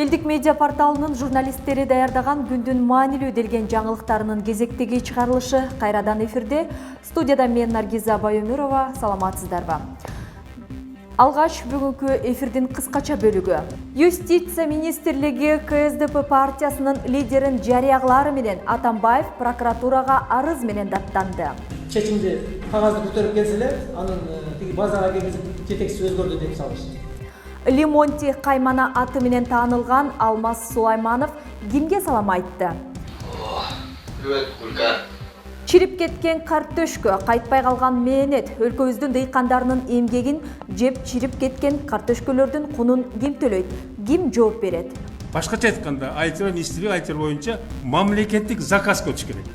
Элдик медиа порталынын журналисттери даярдаган күндүн маанилүү делген жаңылыктарынын кезектеги чыгарылышы кайрадан эфирде. Студияда мен Наргиза Байөмүрова. Саламатсыздарбы? Алгач бүгүнкү эфирдин кыскача бөлүгү. Юстиция министрлиги КСДП партиясынын лидерин жарыялаары менен Атамбаев прокуратурага арыз менен даттанды. Чечимди кагазды көтөрүп келсе эле, анын тиги базага киргизип жетекчиси өзгөрдү деп салыш. Лимонти Каймана аты менен таанылган Алмаз Сулайманов кимге салам айтты? Чирип кеткен картөшкө кайтпай калган мээнет, өлкөбүздүн дыйкандарынын эмгегин жеп чирип кеткен картөшкөлөрдүн кунун ким төлөйт? Ким жооп берет? Башкача айтканда, айтылган министрлик айтыр боюнча мамлекеттик заказга өтүш керек.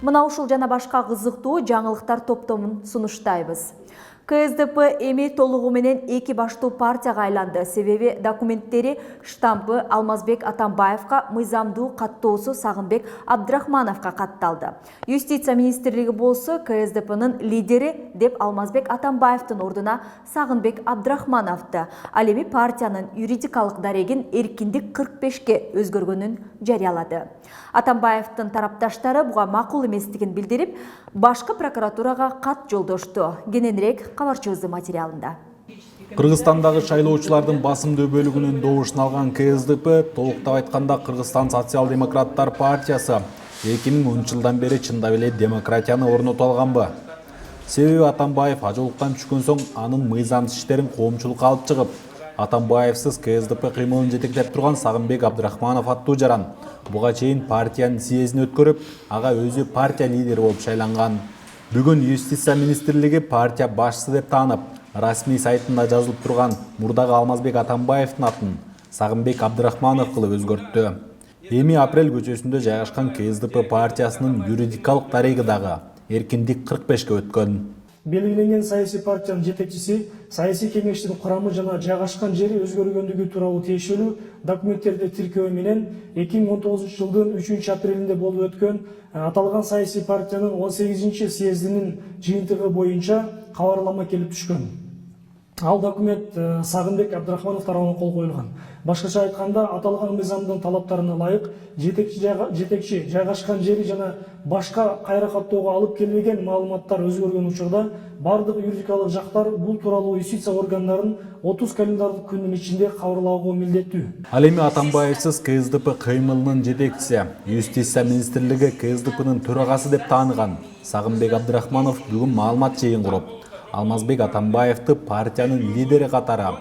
Мына ушул жана башка кызыктуу жаңылыктар топтомун сунуштайбыз. КСДП эми толугу менен эки баштуу партияга айланды. Себеби документтери штампы Алмазбек Атамбаевка, мыйзамдуу каттоосу Сагынбек Абдрахмановго катталды. Юстиция министрлиги болсо КСДПнын лидери деп Алмазбек Атамбаевдин ордуна Сагынбек Абдрахмановду, ал эми партиянын юридикалык дарегин эркиндик 45-ке өзгөргөнүн жарыялады. Атамбаевдин тарапташтары буга макул эместигин билдирип, башкы прокуратурага кат жолдошту. Кененирээк кабарчыбыздын материалында. Кыргызстандагы шайлоочулардын басымдуу бөлүгүнүн добушун алган КСДП, толуктап айтканда Кыргызстан социал-демократтар партиясы 2010 жылдан бери чындап эле демократияны орнотуп алганбы? Себеби Атамбаев ажолуктан түшкөн соң анын мыйзамсыз иштерин коомчулукка алып чыгып, Атамбаевсыз КСДП кыймылын жетектеп турган Сагынбек Абдрахманов аттуу жаран буга чейин партиянын съездин өткөрүп, ага өзү партия лидери болуп шайланган. Бүгүн Юстиция министрлиги партия башчысы деп таанып, расмий сайтында жазылып турган мурдагы Алмазбек Атамбаевдин атын Сагынбек Абдрахманов кылып өзгөрттү. Эми Апрель көчөсүндө жайгашкан КСДП партиясынын юридикалык дареги дагы эркиндик 45-ке өткөн. Белгиленген саясий партиянын жетекчиси саясий кеңештин курамы жана жайгашкан жери өзгөргөндүгү тууралуу тиешелүү документтерди тиркөө менен 2019 жылдын 3 апрелинде болуп өткөн аталган саясий партиянын 18 съездинин жыйынтыгы боюнча кабарлама келип түшкөн. Ал документ Сагынбек Абдрахманов тарабынан кол коюлган. Башкача айтканда, аталган мыйзамдын талаптарына ылайык жетекчи жайгашкан жери жана башка кайра каттоого алып келбеген маалыматтар өзгөргөн учурда бардык юридикалык жактар бул тууралуу юстиция органдарын 30 календардык күндүн ичинде кабарлоого милдеттүү. Ал эми Атамбаевсыз КСДП кыймылынын жетекчиси, Юстиция министрлиги КСДПнын төрагасы деп тааныган Сагынбек Абдрахманов бүгүн маалымат жыйын куруп, Алмазбек Атамбаевди партиянын лидери катары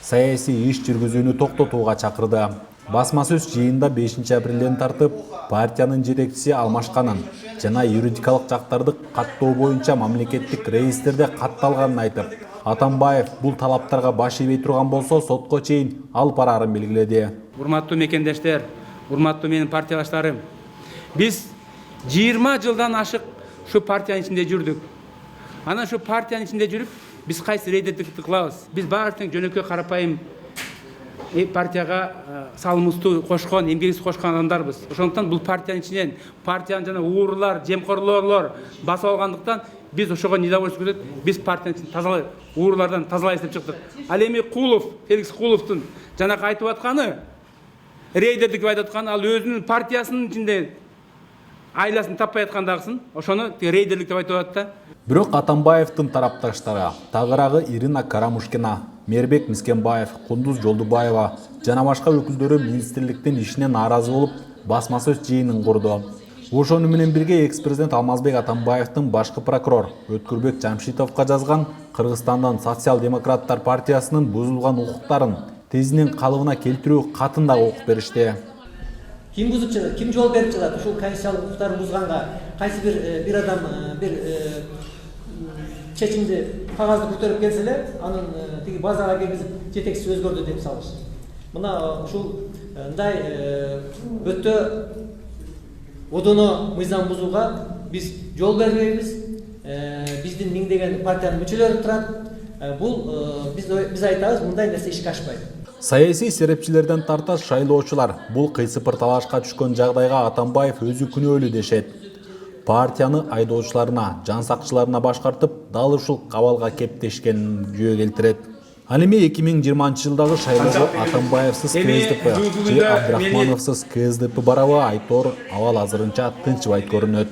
саясий иш жүргүзүүнү токтотууга чакырды. Басма сөз жыйында 5 апрелден тартып партиянын жетекчиси алмашканын жана юридикалык жактарды каттоо боюнча мамлекеттик реестрде катталганын айтып, Атамбаев бул талаптарга баш ийбей турган болсо сотко чейин алып бараарын белгиледи. Урматтуу мекендештер, урматтуу менин партиялаштарым, биз 20 жылдан ашык ушу партиянын ичинде жүрдүк. Анан ушу партиянын ичинде жүрүп, биз кайсы рейдердикти кылабыз? Биз баары тең жөнөкөй карапайым партияга салымыбызды кошкон, эмгегибизди кошкон адамдарбыз. Ошондуктан бул партиянын ичинен партиянын жана уурулар, жемкорлорлор басып алгандыктан биз ошого недовольство көрсөтүп, биз партиянын ичин тазалайбыз, уурулардан тазалайбыз деп чыктык. Ал эми Феликс Куловдун жанакы айтып атканы, рейдердик деп айтып атканы, ал өзүнүн партиясынын ичинде айласын таппай аткандагысын, ошону рейдерлик деп айтып атат да. Бирок Атамбаевдин тарапташтары тагыраагы Ирина Карамушкина, Мербек Мискенбаев, Кундуз Жолдубаева жана башка өкүлдөрү министрликтин ишине нааразы болуп, басма сөз жыйынын курду. Ошону менен бирге экс-президент Алмазбек Атамбаевдин башкы прокурор Өткүрбек Жамшитовго жазган Кыргызстандын социал-демократтар партиясынын бузулган укуктарын тезинен калыбына келтирүү катын да окуп беришти. Ким бузуп жатат, ким жол берип жатат ушул конституциялык укуктарды бузганга? Кайсы бир адам бир чечимди кагазды көтөрүп келсе эле, анын тиги базага киргизип жетекчиси өзгөрдү деп салыш. Мына ушул мындай өтө одоно мыйзам бузууга биз жол бербейбиз. Биздин миңдеген партиянын мүчөлөрү турат. Бул биз айтабыз, мындай нерсе ишке ашпайт. Саясий серепчилерден тарта шайлоочулар бул кыйсыпыр талашка түшкөн жагдайга Атамбаев өзү күнөөлүү дешет. Партияны айдоочуларына, жан сакчыларына башкартып, дал ушул кабалга кептешкенин жөө келтирет. Ал эми 2020 жылдагы шайлоого Атамбаевсыз КСДП же Абдрахмановсыз КСДП барабы Айтор абал азырынча тынчыбайт көрүнөт.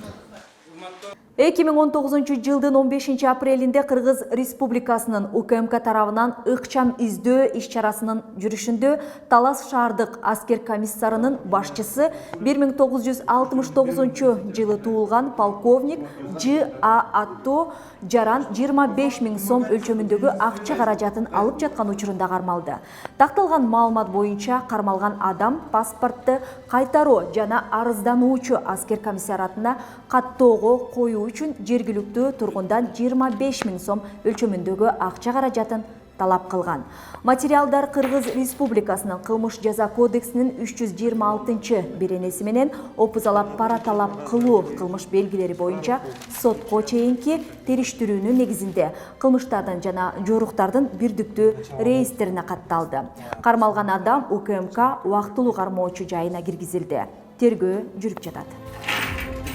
2019 жылдын 15 апрелинде Кыргыз Республикасынын УКМК тарабынан ыкчам издөө иш-чарасынын жүрүшүндө Талас шаардык аскер комиссарынын башчысы 1969 жылы туулган полковник Ж.А. аттуу жаран 25 000 сом өлчөмүндөгү акча каражатын алып жаткан учурунда кармалды. Такталган маалымат боюнча кармалган адам паспортты кайтаруу жана арыздануучу аскер комиссариатына каттоого коюу үчүн жергиликтүү тургундан 25 000 сом өлчөмүндөгү акча каражатын талап кылган. Материалдар Кыргыз Республикасынын кылмыш жаза кодексинин 326 беренеси менен опузалап пара талап кылуу кылмыш белгилери боюнча сотко чейинки териштирүүнүн негизинде кылмыштардын жана жоруктардын бирдиктүү реестрине катталды. Кармалган адам УКМК убактылуу кармоочу жайына киргизилди. Тергөө жүрүп жатат.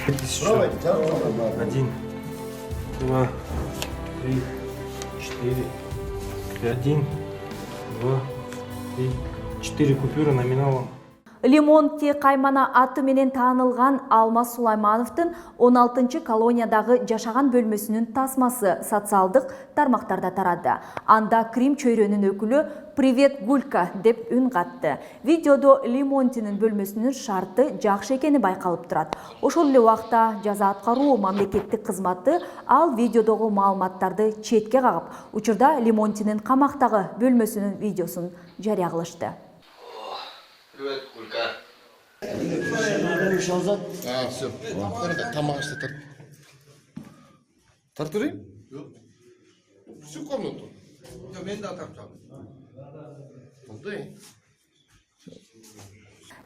1, 2, 3, 4, 1, 2, 3, 4 купюры номиналом. Лимон Те Каймана аты менен таанылган Алмаз Сулаймановдун 16 колониядагы жашаган бөлмөсүнүн тасмасы социалдык тармактарда тарады. Анда Крим чөйрөнүн өкүлү «Привет, Гулька» деп үн катты. Видеодо Лимонтинин бөлмөсүнүн шарты жакшы экени байкалып турат. Ошол эле убакта жаза аткаруу мамлекеттик кызматы ал видеодогу маалыматтарды четке кагып, учурда Лимонтинин камактагы бөлмөсүнүн видеосун жарыя кылышты. Привет, Гулька. Все. Тамақ ішті тарт. Тартырайын? Всю комнату. Мен да тартам. Болды.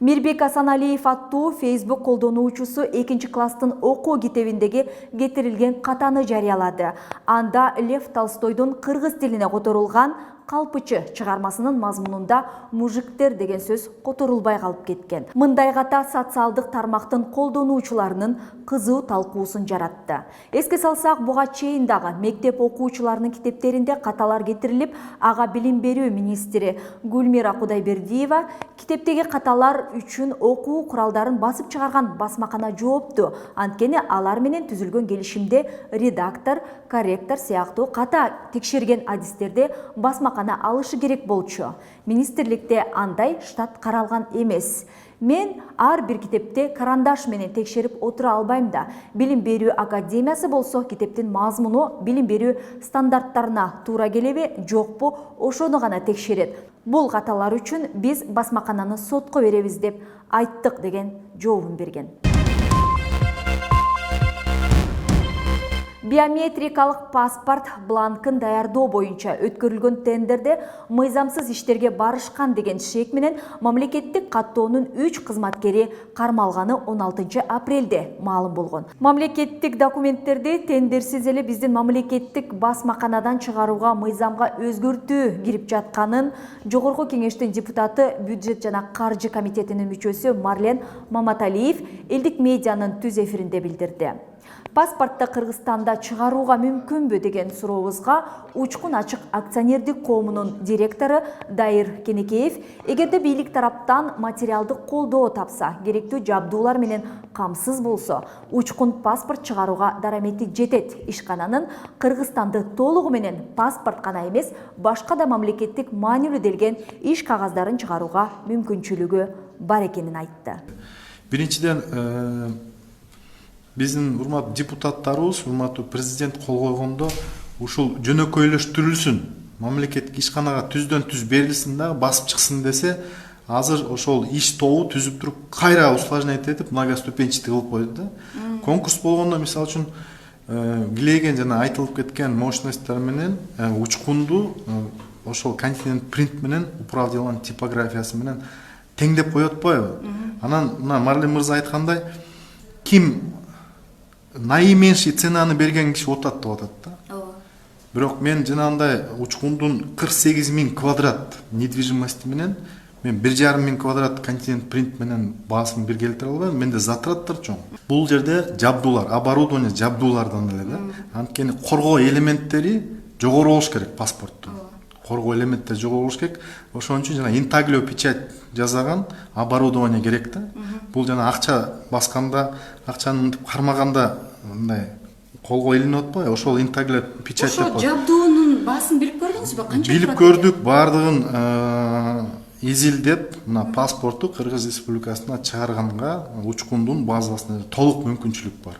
Мирбек Асаналиев аттуу Facebook колдонуучусу 2 класстын окуу китебиндеги кетирилген катаны жарыялады. Анда Лев Толстойдун кыргыз тилине которулган «Калпычы» чыгармасынын мазмунунда «мужиктер» деген сөз которулбай калып кеткен. Мындай ката социалдык тармактын колдонуучуларынын кызуу талкуусун жаратты. Эске салсак, буга чейин дагы мектеп окуучуларынын китептеринде каталар кетирилип, ага билим берүү министри Гүлмира Кудайбердиева китептеги каталар үчүн окуу куралдарын басып чыгарган басмакана жоопту. Анткени алар менен түзүлгөн келишимде редактор, корректор сыяктуу ката текшерген адистерде басмакана алышы керек болчу. Министрликте андай штат каралган эмес. Мен ар бир китепте карандаш менен текшерип отура албайм да. Билим берүү академиясы болсо китептин мазмуну билим берүү стандарттарына туура келеби, жокпу, ошону гана текшерет. Бул каталар үчүн биз басмакананы сотко беребиз деп айттык деген жообун берген. Биометрикалык паспорт бланкын даярдоо боюнча өткөрүлгөн тендерде мыйзамсыз иштерге барышкан деген шек менен мамлекеттик каттоонун 3 кызматкери кармалганы 16 апрелде маалым болгон. Мамлекеттик документтерди тендерсиз эле биздин мамлекеттик басмаканадан чыгарууга мыйзамга өзгөртүү кирип жатканын Жогорку Кеңештин депутаты бюджет жана каржы комитетинин мүчөсү Марлен Маматалиев элдик медианын түз эфиринде билдирди. Паспортты Кыргызстанда чыгарууга мүмкүнбү деген сурообузга Учкун ачык акционердик коомунун директору Дайыр Кенекеев, эгерде бийлик тараптан материалдык колдоо тапса, керектүү жабдуулар менен камсыз болсо, Учкун паспорт чыгарууга дарамети жетет. Ишкананын Кыргызстанды толугу менен паспорт гана эмес, башка да мамлекеттик маанилүү делген иш кагаздарын чыгарууга мүмкүнчүлүгү бар экенин айтты. Биринчиден, биздин урматтуу депутаттарыбыз, урматтуу президент кол койгондо ушул жөнөкөйлөштүрүлсүн, мамлекеттик ишканага түздөн түз берилсин да, басып чыксын десе, азыр ошол иш тобу түзүп туруп кайра усложнять этип многоступенчатый кылып койду да. Конкурс болгондо мисалы үчүн килеген жана айтылып кеткен мощностьтар менен учкунду ошол континент принт менен управдылган типографиясы менен теңдеп коет атпайбы? Анан мына Марлен мырза айткандай, ким наименьший ценаны берген киши отат деп атат да. Бирок мен жанагындай учкундун 48 000 квадрат недвижимости менен мен 1,5 000 квадрат континент принт менен баасын бир келтире албайм. Менде затраттар чоң. Бул жерде жабдуулар, оборудование жабдуулардан эле да. Анткени коргоо элементтери жогору болуш керек паспорттун. коргоо элементтер жок болуш керек. Ошон үчүн жана интаглио печать жасаган оборудование керек да. Бул жана акча басканда, акчаны мынтип кармаганда мындай колго илинип атпайбы? Ошол интаглио печать деп Ошо жабдуунун баасын билип көрдүңүзбү? Канча билип көрдүк, баардыгын изилдеп, мына паспорту Кыргыз Республикасына чыгарганга учкундун базасында толук мүмкүнчүлүк бар.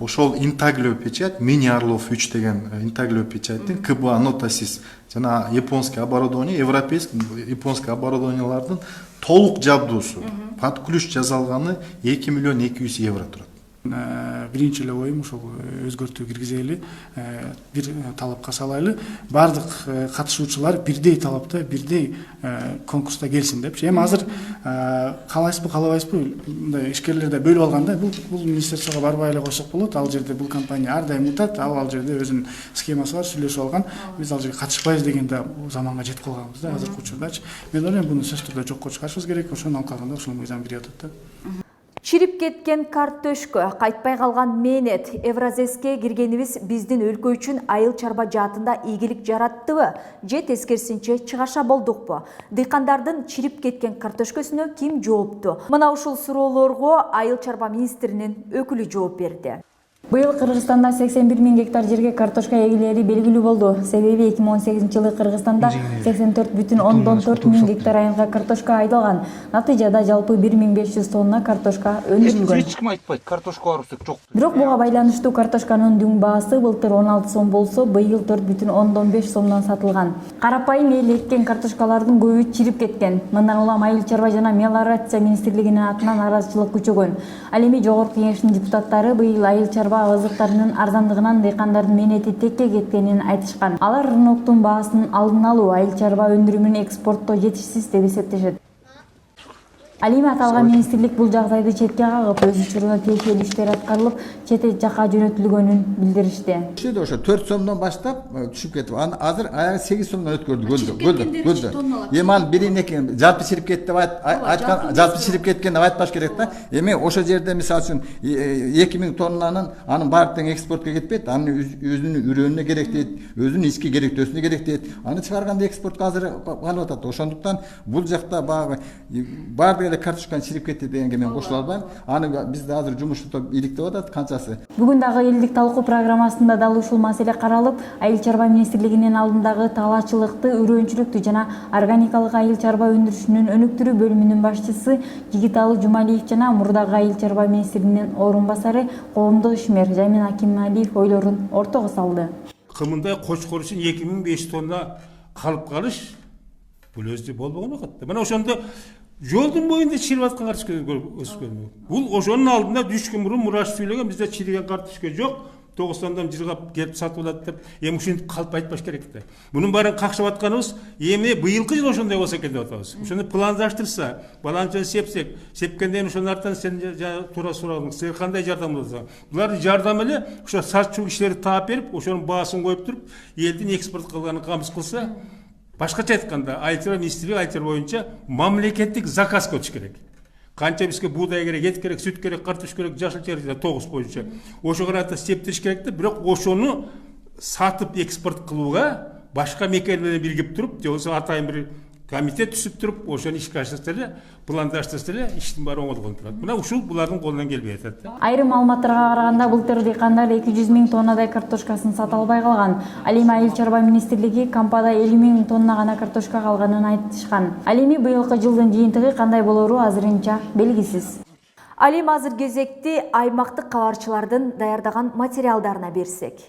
Ошол интаглио печать, мини Орлов 3 деген интаглио печаттын КБА Нотасис жана японский оборудование, европейский японский оборудованиялардын толук жабдуусу под ключ жасалганы 2 миллион 200 евро турат. Биринчи эле оюм ушул өзгөртүү киргизели, бир талапка салайлы. Бардык катышуучулар бирдей талапта, бирдей конкурста келсин депчи. Эми азыр каалайсызбы, каалабайсызбы, мындай ишкерлерде бөлүп алганда бул министерствого барбай эле койсок болот. Ал жерде бул компания ар дайым утат, ал жерде өзүнүн схемасы бар, сүйлөшүп алган. Биз ал жерге катышпайбыз дегенде заманга жетип калганбыз да азыркы учурдачы. Мен ойлойм буну сөзсүз түрдө жокко чыгарышыбыз керек. Ошону алып калганда ушул мыйзам кирип атат да. Чирип кеткен картөшкө, кайтпай калган мeenет, Евразеске киргенибиз биздин өлкө үчүн айыл чарба жаатында ийгилик жараттыбы? Же тескерисинче чыгаша болдукпу? Дыйкандардын чирип кеткен картөшкөсүнө ким жоопту? Мына ушул суроолорго айыл чарба министринин өкүлү жооп берди. Быйыл Кыргызстанда 81 000 гектар жерге картошка эгилери белгилүү болду. Себеби 2018-жылы Кыргызстанда 84,4 000 гектар айылга картошка айдалган. Натыйжада жалпы 1500 тонна картошка өндүрүлгөн. Эч ким айтпайт, картошка барыбыз жок. Бирок буга байланыштуу картошканын дүң баасы былтыр 16 сом болсо, быйыл 4,5 сомдон сатылган. Карапайым эл эккен картошкалардын көбү чирип кеткен. Мындан улам айыл чарба жана мелиорация министрлигинин атынан наразычылык күчөгөн. Ал эми жогорку кеңештин депутаттары быйыл айыл чарба азыктарынын арзандыгынан дыйкандардын мeenети текке кеткенин айтышкан. Алар рыноктун баасын алдын алуу, айыл чарба өндүрүмүн экспортто жетишсиз деп эсептешет. Ал эми аталган министрлик бул жагдайды четке кагып, өз учурунда тиешелүү иштер аткарылып, чет жака жөнөтүлгөнүн билдиришти. Ошо 4 сомдон баштап түшүп кетип, азыр аягы 8 сомдон өткөрдү, гөлдү. Эми ал бирин эки жалпы чирип кетти деп айткан, жалпы чирип кеткен деп айтпаш керек да. Эми ошо жерде мисалы үчүн 2000 тоннанын анын баардыгы экспортко кетпейт, анын өзүнүн үрөөнүнө керек дейт, өзүнүн ички керектөөсүнө керек дейт. Аны чыгарганда экспортко азыр калып атат. Ошондуктан бул жакта баардыгы картошканы чирип кетти дегенге мен кошула албайм. Аны бизде азыр жумуш топ иликтеп атат канчасы. Бүгүн дагы элдик талкуу программасында дал ушул маселе каралып, айыл чарба министрлигинин алдындагы талаачылыкты, үрөөнчүлүктү жана органикалык айыл чарба өндүрүшүнүн өнүктүрүү бөлүмүнүн башчысы Жигиталы Жумалиев жана мурдагы айыл чарба министринин орун басары коомдук ишмер Жамин Акималиев ойлорун ортого салды. Кымындай кочкор үчүн 2500 тонна калып калыш бул өзү болбогон окот. Мына ошондо жолдун боюнда чирип аткан картошка өскөн. Бул ошонун алдында 3 күн мурун мураш сүйлөгөн, бизде чириген картошка жок. Тогустандан жыргап келип сатып алат деп, эми ушинтип калып айтпаш керек да. Мунун баарын какшап атканыбыз, эми быйылкы жыл ошондой болсо экен деп атабыз. Ошону пландаштырса, баланчаны сепсек, сепкенден ошонун артынан сен туура сурадың, сен кандай жардам болсо. Булардын жардамы эле ошо сатчуу кишилерди таап берип, ошонун баасын коюп туруп, элдин экспорт кылганын камсыз кылса, башкача айтканда, айыл чарба министрлиги айыл чарба боюнча мамлекеттик заказ көтүш керек. Канча бизге буудай керек, эт керек, сүт керек, картош керек, жашыл чер тогуз боюнча. Ошо карата септириш керек да, бирок ошону сатып экспорт кылууга башка мекемелер биригип туруп, же болбосо атайын бир комитет түзүп туруп, ошону ишке ашырса эле, пландаштырса эле, иштин баары оңолгон турат. Мына ушул булардын колунан келбей атат да. Айрым маалыматтарга караганда былтыр дыйкандар 200 000 тоннадай картошкасын сата албай калган. Ал эми айыл чарба министрлиги кампада 50 000 тонна гана картошка калганын айтышкан. Ал эми быйылкы жылдын жыйынтыгы кандай болору азырынча белгисиз. Ал эми азыр кезекти аймактык кабарчылардын даярдаган материалдарына берсек.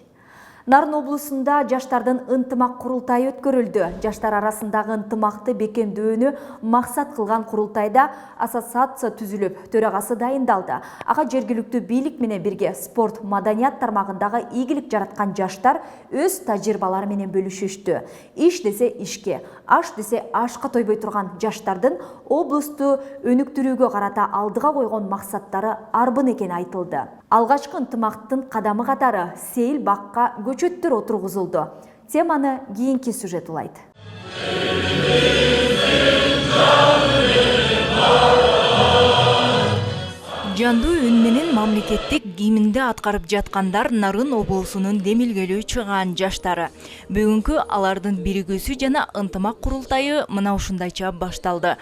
Нарын облусунда жаштардын ынтымак курултайы өткөрүлдү. Жаштар арасындагы ынтымакты бекемдөөнү максат кылган курултайда ассоциация түзүлүп, төрагасы дайындалды. Ага жергиликтүү бийлик менен бирге спорт, маданият тармагындагы ийгилик жараткан жаштар өз тажрыйбалары менен бөлүшүштү. Иш десе ишке, аш десе ашка тойбой турган жаштардын облусту өнүктүрүүгө карата алдыга койгон максаттары арбын экени айтылды. Алгачкы ынтымактын кадамы катары сейил бакка көчөттөр отургузулду. Теманы кийинки сюжет улайт. Жандуу үн менен мамлекеттик гимнди аткарып жаткандар Нарын облусунун демилгелүү чыган жаштары. Бүгүнкү алардын биригүүсү жана ынтымак курултайы мына ушундайча башталды.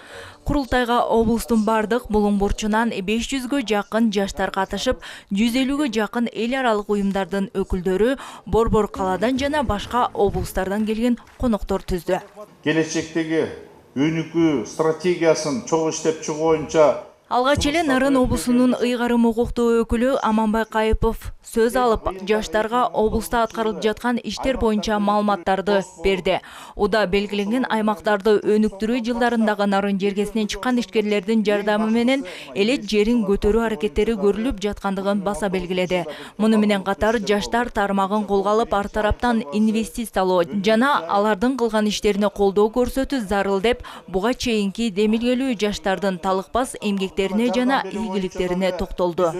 Курултайга облустун бардык булуң бурчунан 500гө жакын жаштар катышып, 150гө жакын эл аралык уюмдардын өкүлдөрү, Борбор калаадан жана башка облустардан келген коноктор түздү. Келечектеги өнүкүү стратегиясын чогуу иштеп чыгуу боюнча Алгач эле Нарын облусунун ыйгарым укуктуу өкүлү Аманбай Кайыпов сөз алып, жаштарга облуста аткарылып жаткан иштер боюнча маалыматтарды берди. Уда белгиленген аймактарды өнүктүрүү жылдарындагы Нарын жергесинен чыккан ишкерлердин жардамы менен эле жерин көтөрүү аракеттери көрүлүп жаткандыгын баса белгиледи. Муну менен катар жаштар тармагын колго алып, ар тараптан инвестициялоо жана алардын кылган иштерине колдоо көрсөтүү зарыл деп, буга чейинки демилгелүү жаштардын талыкпас эмгектерине жана ийгиликтерине токтолду.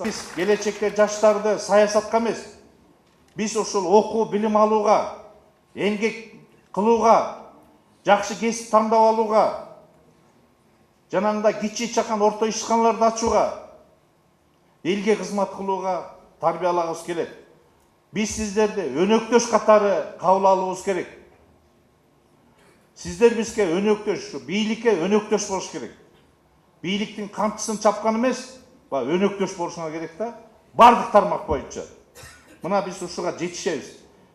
Биз келечекте жаштарды саясатка эмес, биз ушул окуу, билим алууга, эмгек кылууга, жакшы кесип тандап алууга, жанагындай кичи чакан орто ишканаларды ачууга, элге кызмат кылууга тарбиялагыбыз келет. Биз сиздерди өнөктөш катары кабыл алуубуз керек. Сиздер бизге өнөктөш, бийликке өнөктөш болуш керек. Бийликтин камчысын чапкан эмес, өнөктөш болушуңа керек да. Бардык тармак боюнча. Мына биз ушуга жетишебиз.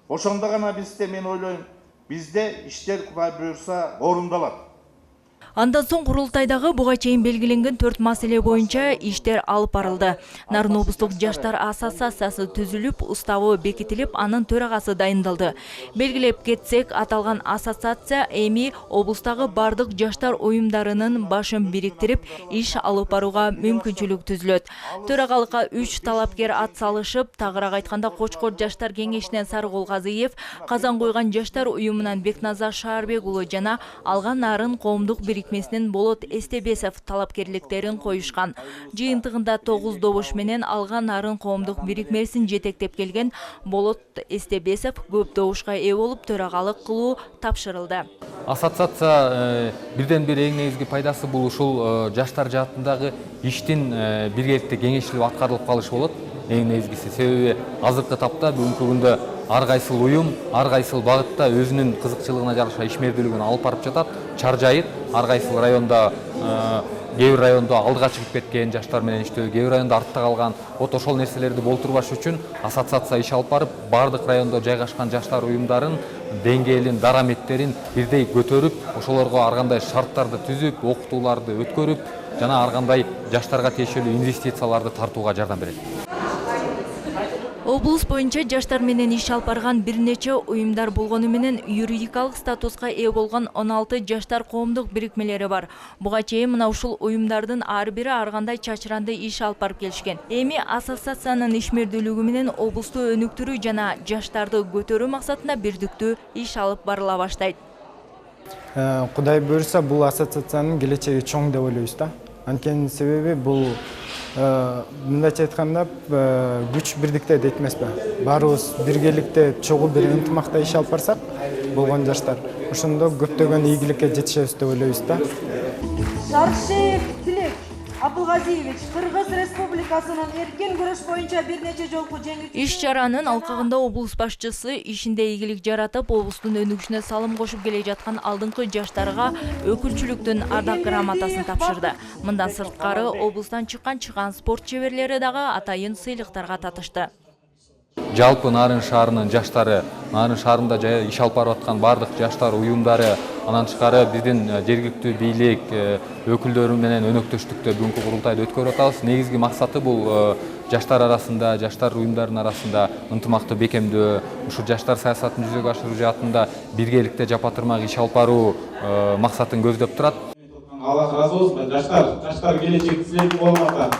Ошондо гана бизде, мен ойлойм, бизде иштер Кудай буйрса орундалат. Андан соң курултайдагы буга чейин белгиленген 4 маселе боюнча иштер алып барылды. Нарын облустук жаштар ассоциациясы түзүлүп, уставы бекитилип, анын төрагасы дайындалды. Белгилеп кетсек, аталган ассоциация эми облустагы бардык жаштар уюмдарынын башын бириктирип, иш алып барууга мүмкүнчүлүк түзүлөт. Төрагалыкка 3 талапкер ат салышып, тагыраак айтканда Кочкор жаштар кеңешинен Сарыкул Казыев, Казан койган жаштар уюмунан Бекназар Шаарбек уулу жана Алган Нарын коомдук бирикмесинин Болот Эстебесов талапкерликтерин коюшкан. Жыйынтыгында 9 добуш менен Алган Нарын коомдук бирикмесин жетектеп келген Болот Эстебесов көп добушка ээ болуп, төрагалык кылуу тапшырылды. Ассоциация бирден бир эң негизги пайдасы бул ушул жаштар жаатындагы иштин биргеликте кеңешилип аткарылып калышы болот. Эң негизгиси, себеби азыркы тапта бүгүнкү күндө ар кайсыл уюм, ар кайсыл багытта өзүнүн кызыкчылыгына жараша ишмердүүлүгүн алып барып жатат. Чаржайыт ар кайсыл районда, кээ бир райондо алдыга чыгып кеткен жаштар менен иштөө, кээ бир райондо артта калган. Ошол нерселерди болтурбаш үчүн ассоциация иш алып барып, бардык райондо жайгашкан жаштар уюмдарын деңгээлин, дараметтерин бирдей көтөрүп, ошолорго ар кандай шарттарды түзүп, окутууларды өткөрүп, жана ар кандай жаштарга тиешелүү инвестицияларды тартууга жардам берет. Облус боюнча жаштар менен иш алып барган бир нече уюмдар болгону менен юридикалык статуска ээ болгон 16 жаштар коомдук бирикмелери бар. Буга чейин мына ушул уюмдардын ар бири ар кандай чачыранды иш алып барып келишкен. Эми ассоциациянын ишмердүүлүгү менен облусту өнүктүрүү жана жаштарды көтөрүү максатында бирдиктүү иш алып барыла баштайт. Кудай буйрса, бул ассоциациянын келечеги чоң деп ойлойбуз да. Анткени себеби бул мындайча айтканда күч бирдикте дейт эмеспи? Баарыбыз биргеликте чогуу бир ынтымакта иш алып барсак болгон жаштар, ошондо көптөгөн ийгиликке жетишебиз деп ойлойбуз да. Шаршеев Тилек Абылгазиевич Кыргыз Республикасынын эркен күрөш боюнча бир нече жолку жеңил. Иш чаранын алкагында облус башчысы ишинде ийгилик жаратып, облустун өнүгүшүнө салым кошуп келе жаткан алдыңкы жаштарга өкүлчүлүктүн ардак грамотасын тапшырды. Мындан сырткары облустан чыккан спорт чеберлери дагы атайын сыйлыктарга татышты. Жалпы Нарын шаарынын жаштары, Нарын шаарында иш алып барып аткан бардык жаштар уюмдары, анан тышкары биздин жергиликтүү бийлик өкүлдөрү менен өнөктөштүктө бүгүнкү курултайды өткөрүп атабыз. Негизги максаты бул жаштар арасында, жаштар уюмдарынын арасында ынтымакты бекемдөө, ушу жаштар саясатын жүзөгө ашыруу жаатында биргеликте жапа-тырмак иш алып баруу максатын көздөп турат. Алла разы болсун, жаштар келечек силердин колуңарда.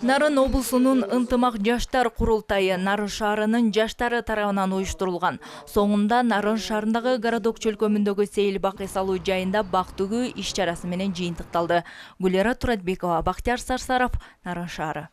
Нарын облусунун ынтымак жаштар курултайы Нарын шаарынын жаштары тарабынан уюштурулган. Соңунда Нарын шаарындагы городок чөлкөмүндөгү сейил бак эсалуу жайында бак төгүү иш чарасы менен жыйынтыкталды. Гүлера Туратбекова, Бактияр Сарсаров, Нарын шаары.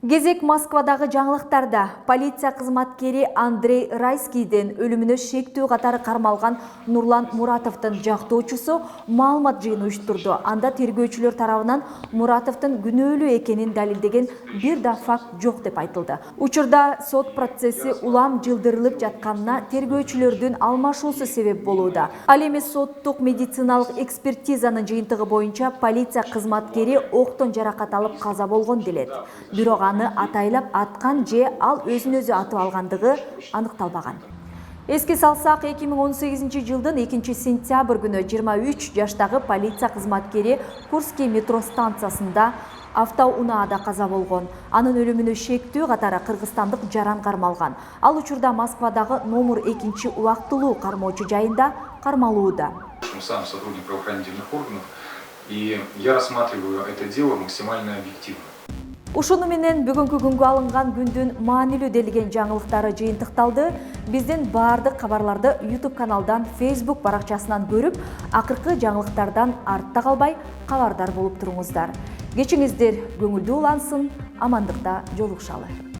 Кезек Москвадагы жаңылыктарда полиция кызматкери Андрей Райскийден өлүмүнө шектүү катары кармалган Нурлан Муратовдун жактоочусу маалымат жыйын уюштурду. Анда тергөөчүлөр тарабынан Муратовдун күнөөлүү экенин далилдеген бир да факт жок деп айтылды. Учурда сот процесси улам жылдырылып жатканына тергөөчүлөрдүн алмашуусу себеп болууда. Ал эми соттук медициналык экспертизанын жыйынтыгы боюнча полиция кызматкери октон жаракат алып каза болгон делет. Бирок аны атайлап аткан же ал өзүн өзү атып алгандыгы аныкталбаган. Эске салсак, 2018 жылдын 2-сентябрь күнү 23 жаштагы полиция кызматкери Курский метро станциясында автоунаада каза болгон. Анын өлүмүнө шектүү катары кыргызстандык жаран кармалган. Ал учурда Москвадагы номер 2 убактылуу кармоочу жайында кармалууда. Сам сотрудник правоохранительных органов, и я рассматриваю это дело максимально объективно. Ушуну менен бүгүнкү күнгө алынган күндүн маанилүү делген жаңылыктары жыйынтыкталды. Биздин баардык кабарларды YouTube каналдан, Facebook баракчасынан көрүп, акыркы жаңылыктардан артта калбай кабардар болуп туруңуздар. Кечиңиздер көңүлдүү улансын, амандыкта жолугушалы.